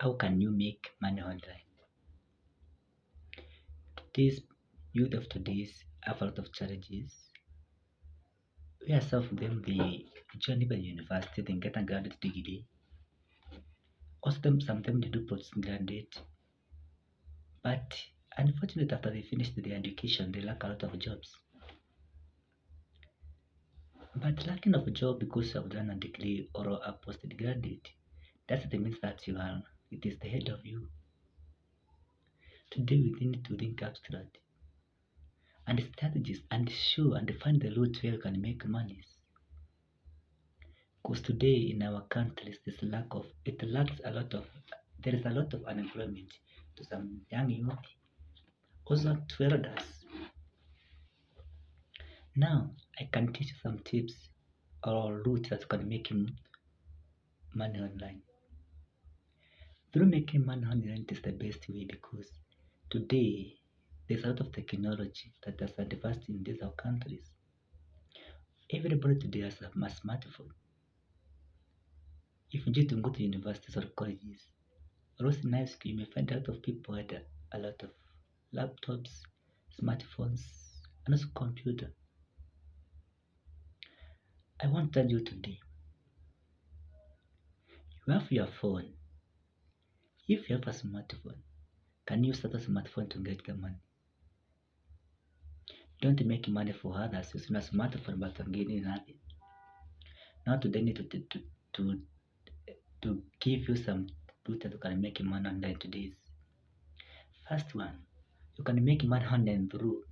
How can you make money online? Today's youth of today's have a lot of challenges. Where some of them they join even university, they get a graduate degree. Also, some of them they do postgraduate. But unfortunately, after they finish their education, they lack a lot of jobs. But lacking of a job because you have done a degree or a postgraduate, that means that it is the head of you. Today we need to think abstract and strategies and show and find the route where you can make money. Because today in our countries there is a lot of unemployment to some young youth, also to elders. Now I can teach you some tips or routes that can make money online. Through making money online is the best way because today there's a lot of technology that has advanced in these our countries. Everybody today has a smartphone. If you need to go to universities or colleges, or else in high school, you may find a lot of people had a lot of laptops, smartphones, and also computer. I want to tell you today, you have your phone. If you have a smartphone, can you use that smartphone to get the money? Don't make money for others using a smartphone but gaining nothing. Now today need to to give you some tools that you can make money online today. First one, you can make money online through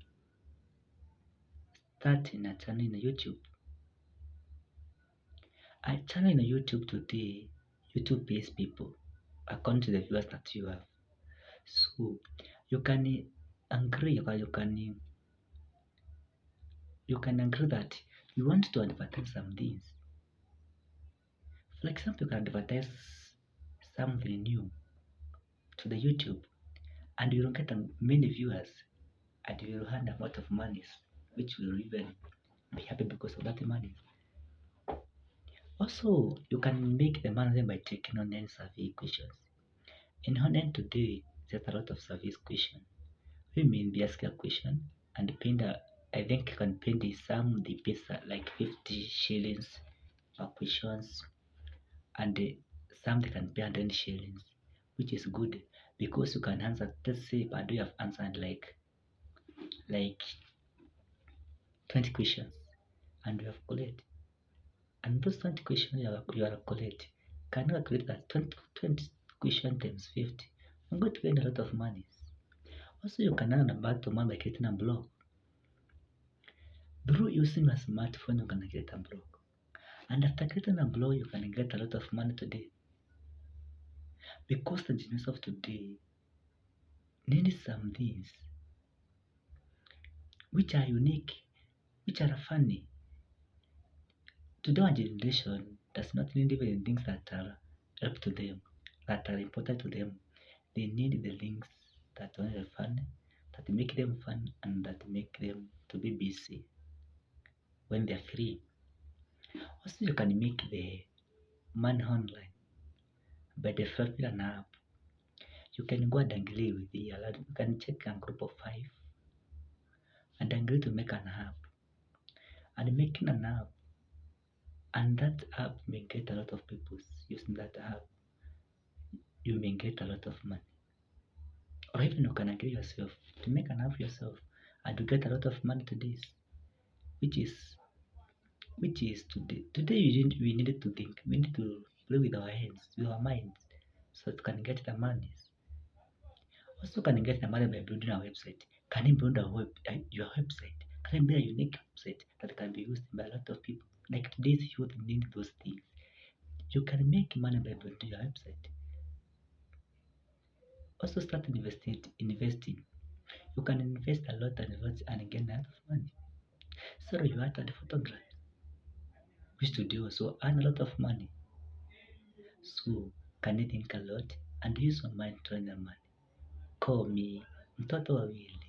starting a channel in YouTube. A channel in YouTube today, YouTube pays people according to the viewers that you have. So you can agree or you can agree that you want to advertise some things. For example, you can advertise something new to the YouTube and you will get many viewers and you will earn a lot of money, which will even be happy because of that money. Also, you can make the money by taking online survey questions. In online today, there's a lot of survey questions. We mean be ask a question and I think you can pay the sum the pay like 50 shillings per questions and some they can pay 100 shillings, which is good because you can answer. Let's say I do have answered like 20 questions and you have collect. And those 20 questions you are collect can you calculate that 20 question times 50. I'm going to gain a lot of money. Also, you can earn about to money by creating a blog. Through using a smartphone, you can create a blog. And after creating a blog, you can get a lot of money today. Because the genius of today needs some things which are unique, which are funny. Today, our generation does not need even things that are help to them, that are important to them. They need the links that are fun, that make them fun, and that make them to be busy when they're free. Also, you can make the money online by developing an app. You can go and agree with the you can check a group of 5 and agree to make an app. And making an app, and that app may get a lot of people using that app. You may get a lot of money. Or even you can agree yourself to make an app yourself and to get a lot of money to this, which is today. Today we needed to think. We need to play with our hands, with our minds, so it can get the money. Also, can get the money by building a website. Can you build your website? Can you build a unique website that can be used by a lot of people? Like today's youth need those things. You can make money by building your website. Also, start investing. You can invest a lot and gain a lot of money. So you are the photograph, which to do also earn a lot of money. So can you think a lot and use your mind to earn the money? Call me Mtoto Wawili.